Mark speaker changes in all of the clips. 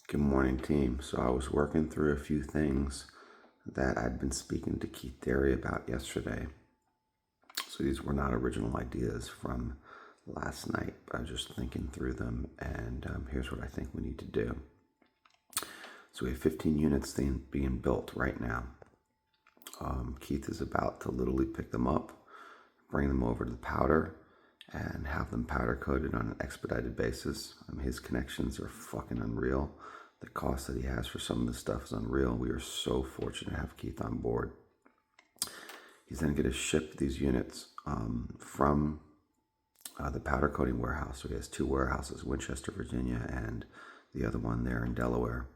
Speaker 1: Good morning, team. So I was working through a few things that I'd been speaking to Keith Derry about yesterday. So these were not original ideas from last night, but I was just thinking through them, and here's what I think we need to do. So we have 15 units being built right now. Keith is about to literally pick them up, bring them over to the powder, and have them powder coated on an expedited basis. His connections are fucking unreal. The cost that he has for some of this stuff is unreal. We are so fortunate to have Keith on board. He's then going to ship these units from the powder coating warehouse. So he has two warehouses, Winchester, Virginia, and the other one there in Delaware.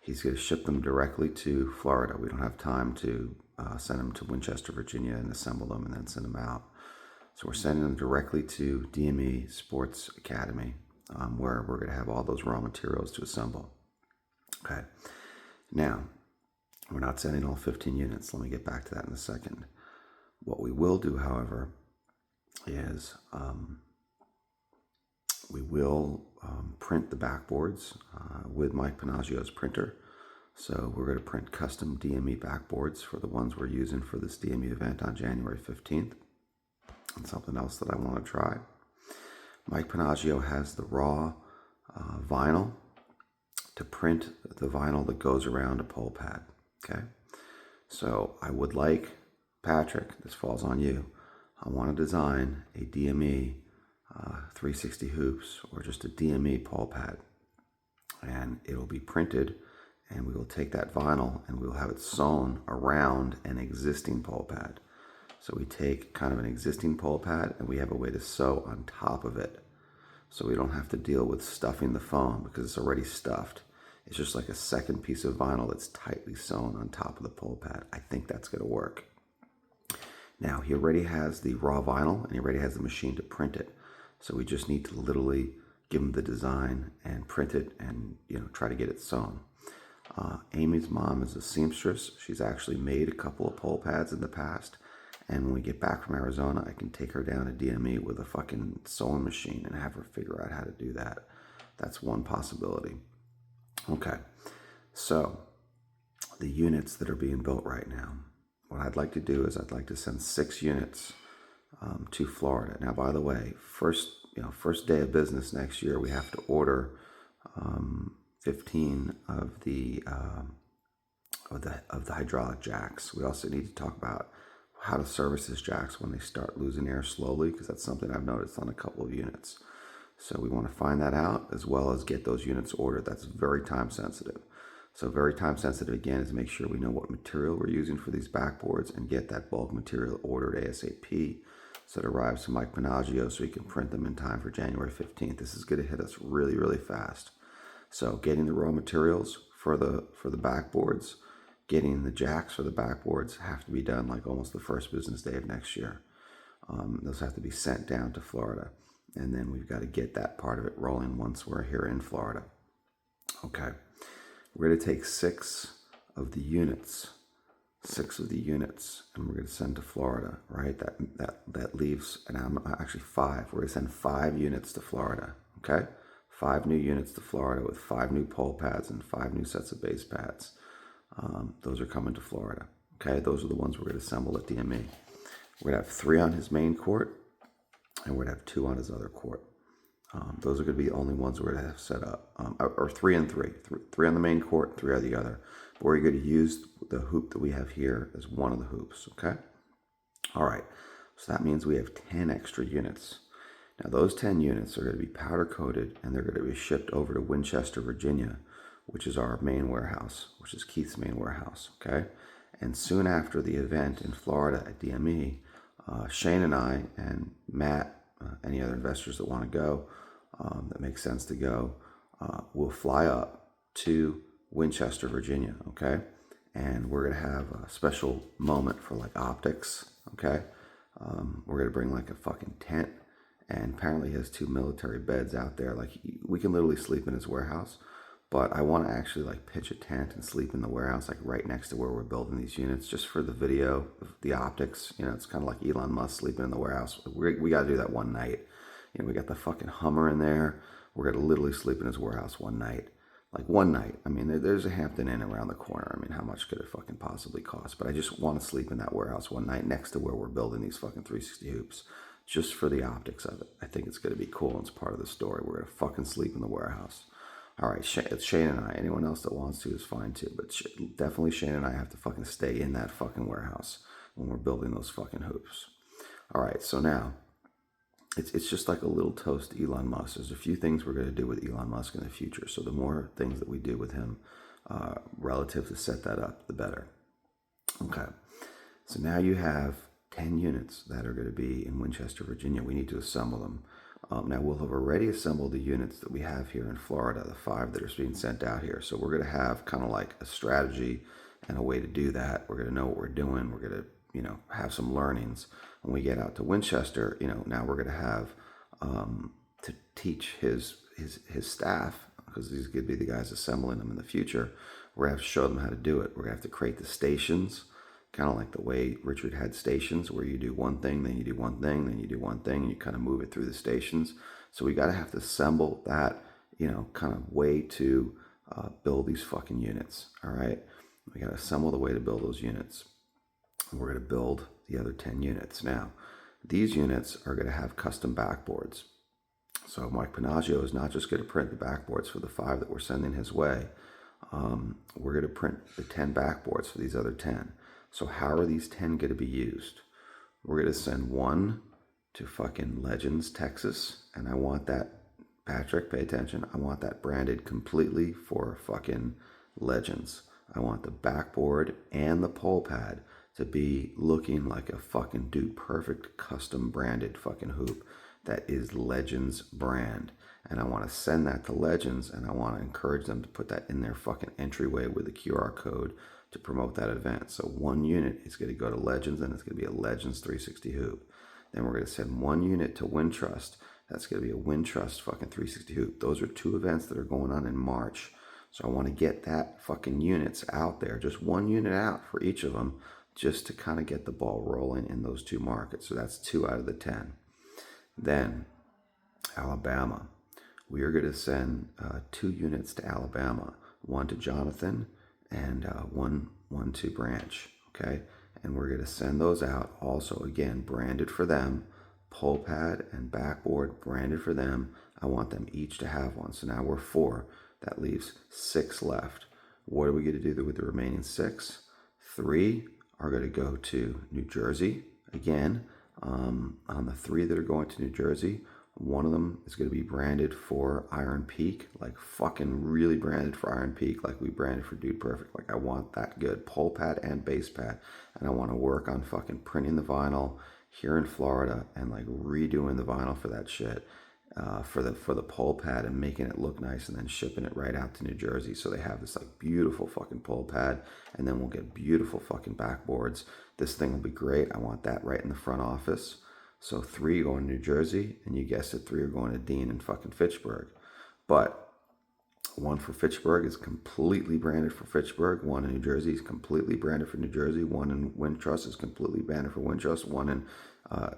Speaker 1: He's going to ship them directly to Florida. We don't have time to send them to Winchester, Virginia, and assemble them and then send them out. So we're sending them directly to DME Sports Academy, where we're going to have all those raw materials to assemble. Okay. Now, we're not sending all 15 units. Let me get back to that in a second. What we will do, however, is we will print the backboards with Mike Panaggio's printer. So we're going to print custom DME backboards for the ones we're using for this DME event on January 15th. And something else that I want to try. Mike Panaggio has the raw vinyl to print the vinyl that goes around a pole pad. Okay. So I would like, Patrick, this falls on you. I want to design a DME 360 hoops or just a DME pole pad. And it'll be printed, and we will take that vinyl and we'll have it sewn around an existing pole pad. So we take kind of an existing pole pad and we have a way to sew on top of it. So we don't have to deal with stuffing the foam because it's already stuffed. It's just like a second piece of vinyl that's tightly sewn on top of the pole pad. I think that's going to work. Now, he already has the raw vinyl and he already has the machine to print it. So we just need to literally give him the design and print it and, try to get it sewn. Amy's mom is a seamstress. She's actually made a couple of pole pads in the past. And when we get back from Arizona, I can take her down to DME with a fucking sewing machine and have her figure out how to do that. That's one possibility. Okay, so the units that are being built right now, what I'd like to do is I'd like to send 6 units to Florida. Now, by the way, first day of business next year, we have to order 15 of the hydraulic jacks. We also need to talk about how to service these jacks when they start losing air slowly, because that's something I've noticed on a couple of units. So we want to find that out as well as get those units ordered. That's very time sensitive. So very time sensitive again is make sure we know what material we're using for these backboards and get that bulk material ordered ASAP so it arrives to Mike Panaggio so he can print them in time for January 15th. This is going to hit us really, really fast. So getting the raw materials for the backboards, getting the jacks for the backboards have to be done like almost the first business day of next year. Those have to be sent down to Florida. And then we've got to get that part of it rolling once we're here in Florida. Okay. We're going to take 6 of the units, and we're going to send to Florida, right? That leaves, and I'm actually 5. We're going to send 5 units to Florida, okay? 5 new units to Florida with 5 new pole pads and 5 new sets of base pads. Those are coming to Florida. Okay, those are the ones we're going to assemble at DME. We're going to have 3 on his main court, and we're going to have 2 on his other court. Those are going to be the only ones we're going to have set up, or 3 and 3. 3 on the main court, 3 on the other. But we're going to use the hoop that we have here as one of the hoops. Okay. All right. So that means we have 10 extra units. Now those 10 units are going to be powder coated, and they're going to be shipped over to Winchester, Virginia, which is our main warehouse, which is Keith's main warehouse, okay? And soon after the event in Florida at DME, Shane and I and Matt, any other investors that want to go, that makes sense to go, will fly up to Winchester, Virginia, okay? And we're going to have a special moment for like optics, okay? We're going to bring like a fucking tent, and apparently he has 2 military beds out there. Like we can literally sleep in his warehouse. But I want to actually like pitch a tent and sleep in the warehouse, like right next to where we're building these units, just for the video, the optics. It's kind of like Elon Musk sleeping in the warehouse. We got to do that one night. We got the fucking Hummer in there. We're going to literally sleep in his warehouse one night. like one night. I mean, there's a Hampton Inn around the corner. I mean, how much could it fucking possibly cost? But I just want to sleep in that warehouse one night next to where we're building these fucking 360 hoops, just for the optics of it. I think it's going to be cool, and it's part of the story. We're going to fucking sleep in the warehouse. All right, it's Shane and I. Anyone else that wants to is fine too. But definitely Shane and I have to fucking stay in that fucking warehouse when we're building those fucking hoops. All right, so now it's just like a little toast to Elon Musk. There's a few things we're going to do with Elon Musk in the future. So the more things that we do with him relative to set that up, the better. Okay, so now you have 10 units that are going to be in Winchester, Virginia. We need to assemble them. Now we'll have already assembled the units that we have here in Florida, the 5 that are being sent out here. So we're going to have kind of like a strategy and a way to do that. We're going to know what we're doing. We're going to, have some learnings. When we get out to Winchester, now we're going to have to teach his staff, because these could be the guys assembling them in the future. We're going to have to show them how to do it. We're going to have to create the stations, kind of like the way Richard had stations, where you do one thing, then you do one thing, then you do one thing, and you kind of move it through the stations. So we got to have to assemble that, kind of way to build these fucking units. All right, we got to assemble the way to build those units. We're going to build the other 10 units. Now, these units are going to have custom backboards. So Mike Panaggio is not just going to print the backboards for the 5 that we're sending his way. We're going to print the 10 backboards for these other 10. So how are these 10 going to be used? We're going to send one to fucking Legends, Texas. And I want that, Patrick, pay attention. I want that branded completely for fucking Legends. I want the backboard and the pole pad to be looking like a fucking dude perfect custom branded fucking hoop that is Legends brand. And I want to send that to Legends, and I want to encourage them to put that in their fucking entryway with a QR code to promote that event. So one unit is going to go to Legends, and it's going to be a Legends 360 hoop. Then we're going to send one unit to Wintrust. That's going to be a Wintrust fucking 360 hoop. Those are 2 events that are going on in March. So I want to get that fucking units out there, just one unit out for each of them, just to kind of get the ball rolling in those 2 markets. So that's 2 out of the 10. Then Alabama. We are going to send 2 units to Alabama, one to Jonathan and one to Branch. Okay, and we're going to send those out also, again, branded for them, pole pad and backboard branded for them. I want them each to have one. So now we're 4. That leaves 6 left. What are we going to do with the remaining 6? 3 are going to go to New Jersey. Again, on the 3 that are going to New Jersey, one of them is going to be branded for Iron Peak, like fucking really branded for Iron Peak, like we branded for Dude Perfect. Like I want that good pole pad and base pad, and I want to work on fucking printing the vinyl here in Florida and like redoing the vinyl for that shit. For the pole pad and making it look nice, and then shipping it right out to New Jersey, so they have this like beautiful fucking pole pad, and then we'll get beautiful fucking backboards. This thing will be great. I want that right in the front office. So 3 going to New Jersey, and you guessed it, 3 are going to Dean and fucking Fitchburg. But one for Fitchburg is completely branded for Fitchburg. One in New Jersey is completely branded for New Jersey. One in Wintrust is completely branded for Wintrust. One in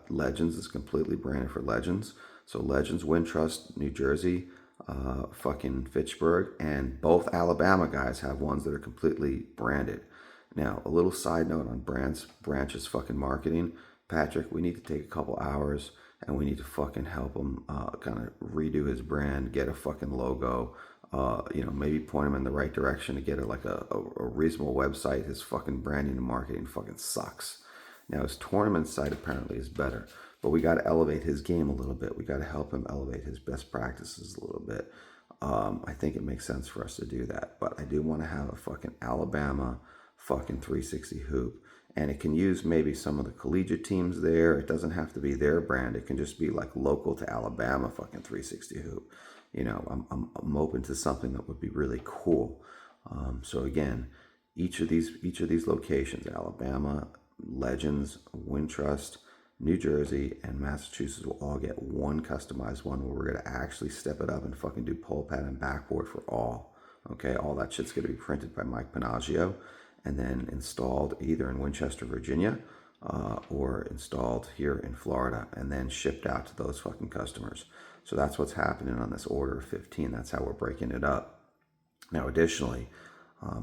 Speaker 1: Legends is completely branded for Legends. So Legends, Wintrust, New Jersey, fucking Fitchburg, and both Alabama guys have ones that are completely branded. Now, a little side note on Branch's fucking marketing. Patrick, we need to take a couple hours, and we need to fucking help him kind of redo his brand, get a fucking logo, maybe point him in the right direction to get a reasonable website. His fucking branding and marketing fucking sucks. Now, his tournament site apparently is better, but we got to elevate his game a little bit. We got to help him elevate his best practices a little bit. I think it makes sense for us to do that, but I do want to have a fucking Alabama fucking 360 hoop, and it can use maybe some of the collegiate teams there. It doesn't have to be their brand. It can just be like local to Alabama fucking 360 hoop. I'm open to something that would be really cool. So again, each of these locations, Alabama, Legends, Wintrust, New Jersey, and Massachusetts, will all get one customized one where we're going to actually step it up and fucking do pole pad and backboard for all. Okay, all that shit's going to be printed by Mike Panaggio and then installed either in Winchester, Virginia, or installed here in Florida, and then shipped out to those fucking customers. So that's what's happening on this order of 15. That's how we're breaking it up. Now, additionally,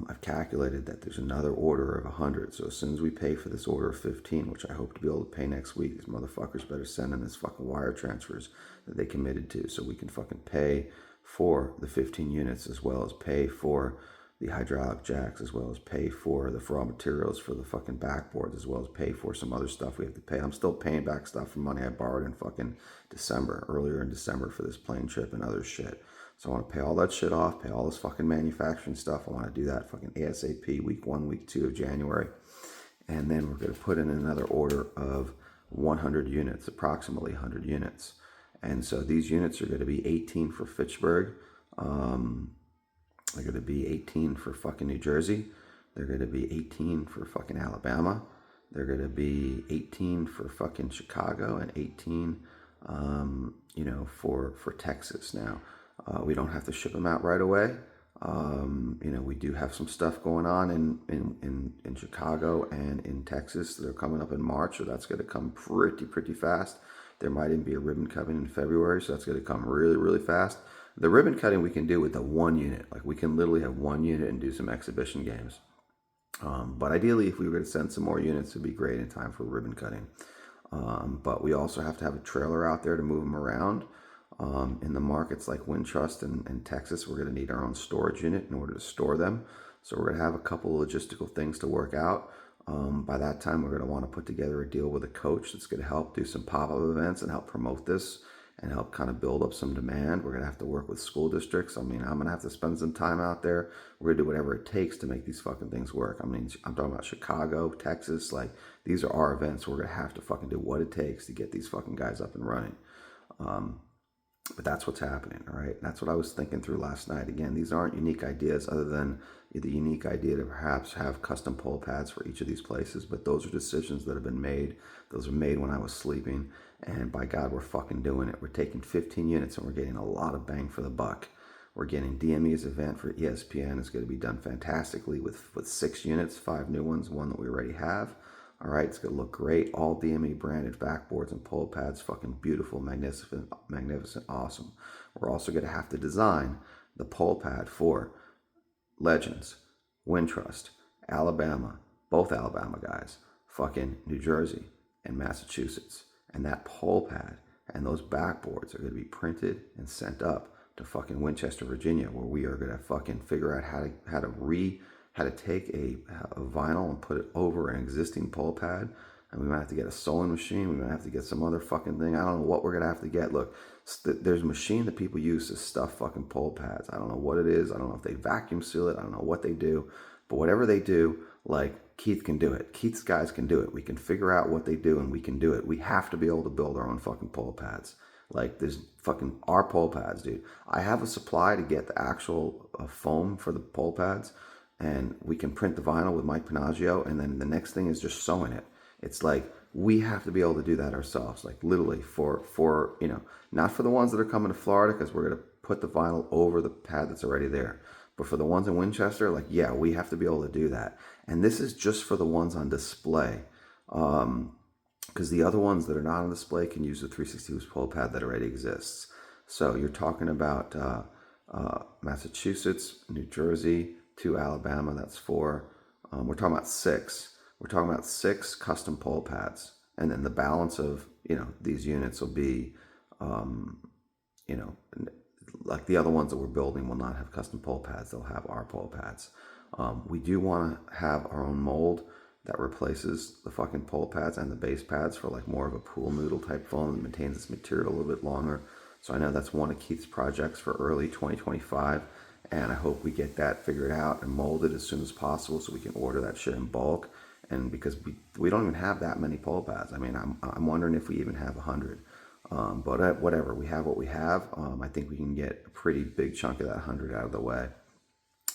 Speaker 1: I've calculated that there's another order of 100. So as soon as we pay for this order of 15, which I hope to be able to pay next week, these motherfuckers better send in this fucking wire transfers that they committed to, so we can fucking pay for the 15 units, as well as pay for the hydraulic jacks, as well as pay for the raw materials for the fucking backboards, as well as pay for some other stuff we have to pay. I'm still paying back stuff from money I borrowed in fucking earlier in December for this plane trip and other shit. So I want to pay all that shit off, pay all this fucking manufacturing stuff. I want to do that fucking ASAP, week 1, week 2 of January. And then we're going to put in another order of 100 units, approximately 100 units. And so these units are going to be 18 for Fitchburg. They're going to be 18 for fucking New Jersey. They're going to be 18 for fucking Alabama. They're going to be 18 for fucking Chicago and 18, for Texas. Now, we don't have to ship them out right away. We do have some stuff going on in Chicago and in Texas that are coming up in March, so that's going to come pretty fast. There might even be a ribbon cutting in February, so that's going to come really fast. The ribbon cutting we can do with the 1 unit. Like, we can literally have 1 unit and do some exhibition games. But ideally, if we were to send some more units, it'd be great in time for ribbon cutting. But we also have to have a trailer out there to move them around. In the markets like Wintrust and Texas, we're going to need our own storage unit in order to store them. So we're going to have a couple of logistical things to work out. By that time, we're going to want to put together a deal with a coach that's going to help do some pop-up events and help promote this and help kind of build up some demand. We're going to have to work with school districts. I mean, I'm going to have to spend some time out there. We're going to do whatever it takes to make these fucking things work. I mean, I'm talking about Chicago, Texas. Like, these are our events. We're going to have to fucking do what it takes to get these fucking guys up and running. But that's what's happening, all right? That's what I was thinking through last night. Again, these aren't unique ideas other than the unique idea to perhaps have custom pole pads for each of these places. But those are decisions that have been made. Those were made when I was sleeping. And by God, we're fucking doing it. We're taking 15 units and we're getting a lot of bang for the buck. We're getting DME's event for ESPN is going to be done fantastically with 6 units, 5 new ones, 1 that we already have. All right, it's going to look great. All DME branded backboards and pole pads, fucking beautiful, magnificent, awesome. We're also going to have to design the pole pad for Legends, Wintrust, Alabama, both Alabama guys, fucking New Jersey and Massachusetts. And that pole pad and those backboards are going to be printed and sent up to fucking Winchester, Virginia, where we are going to fucking figure out how to take a vinyl and put it over an existing pole pad. And we might have to get a sewing machine. We might have to get some other fucking thing. I don't know what we're going to have to get. Look, there's a machine that people use to stuff fucking pole pads. I don't know what it is. I don't know if they vacuum seal it. I don't know what they do. But whatever they do, like, Keith can do it. Keith's guys can do it. We can figure out what they do and we can do it. We have to be able to build our own fucking pole pads. Like, there's fucking our pole pads, dude. I have a supply to get the actual foam for the pole pads, and we can print the vinyl with Mike Panaggio, and then the next thing is just sewing it. It's like, we have to be able to do that ourselves, like literally for not for the ones that are coming to Florida, because we're going to put the vinyl over the pad that's already there. But for the ones in Winchester, like, yeah, we have to be able to do that. And this is just for the ones on display. Because the other ones that are not on display can use the 360 pole pad that already exists. So you're talking about Massachusetts, New Jersey, 2 Alabama, that's 4. We're talking about 6. We're talking about 6 custom pole pads. And then the balance of, these units will be, like the other ones that we're building will not have custom pole pads. They'll have our pole pads. We do want to have our own mold that replaces the fucking pole pads and the base pads for like more of a pool noodle type foam that maintains its material a little bit longer. So I know that's one of Keith's projects for early 2025. And I hope we get that figured out and molded as soon as possible so we can order that shit in bulk. And because we don't even have that many pole pads. I mean, I'm wondering if we even have 100. But whatever, we have what we have. I think we can get a pretty big chunk of that 100 out of the way.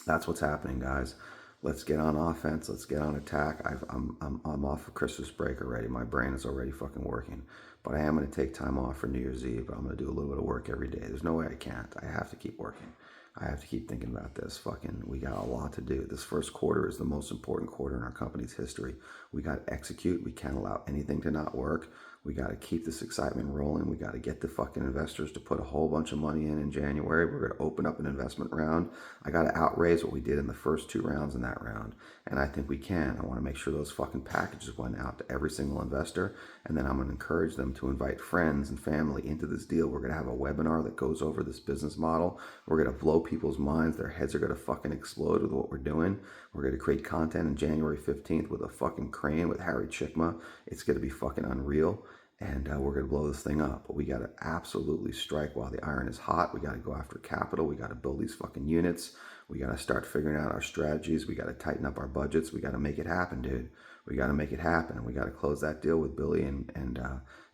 Speaker 1: That's what's happening, guys. Let's get on offense. Let's get on attack. I'm off for Christmas break already. My brain is already fucking working. But I am going to take time off for New Year's Eve. I'm going to do a little bit of work every day. There's no way I can't. I have to keep working. I have to keep thinking about this. We got a lot to do. This first quarter is the most important quarter in our company's history. We got to execute. We can't allow anything to not work. We got to keep this excitement rolling. We got to get the fucking investors to put a whole bunch of money in January. We're going to open up an investment round. I got to outraise what we did in the first 2 rounds in that round. And I think we can. I want to make sure those fucking packages went out to every single investor. And then I'm going to encourage them to invite friends and family into this deal. We're going to have a webinar that goes over this business model. We're going to blow people's minds. Their heads are going to fucking explode with what we're doing. We're going to create content on January 15th with a fucking crane with Harry Chickma. It's going to be fucking unreal. And we're going to blow this thing up. But we got to absolutely strike while the iron is hot. We got to go after capital. We got to build these fucking units. We got to start figuring out our strategies. We got to tighten up our budgets. We got to make it happen, dude. We got to make it happen. And we got to close that deal with Billy and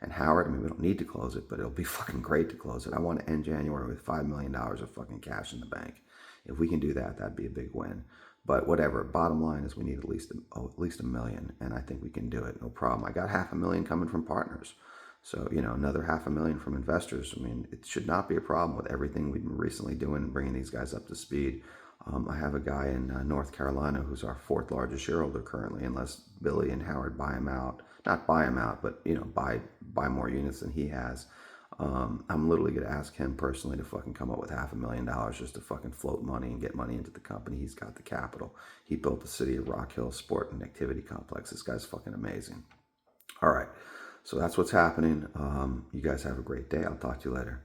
Speaker 1: Howard. I mean, we don't need to close it, but it'll be fucking great to close it. I want to end January with $5 million of fucking cash in the bank. If we can do that, that'd be a big win. But whatever, bottom line is we need at least $1 million, and I think we can do it, no problem. I got $500,000 coming from partners. So, another $500,000 from investors. I mean, it should not be a problem with everything we've been recently doing and bringing these guys up to speed. I have a guy in North Carolina who's our 4th largest shareholder currently, unless Billy and Howard buy him out. Not buy him out, but, buy more units than he has. I'm literally going to ask him personally to fucking come up with $500,000 just to fucking float money and get money into the company. He's got the capital. He built the city of Rock Hill Sport and Activity Complex. This guy's fucking amazing. All right. So that's what's happening. You guys have a great day. I'll talk to you later.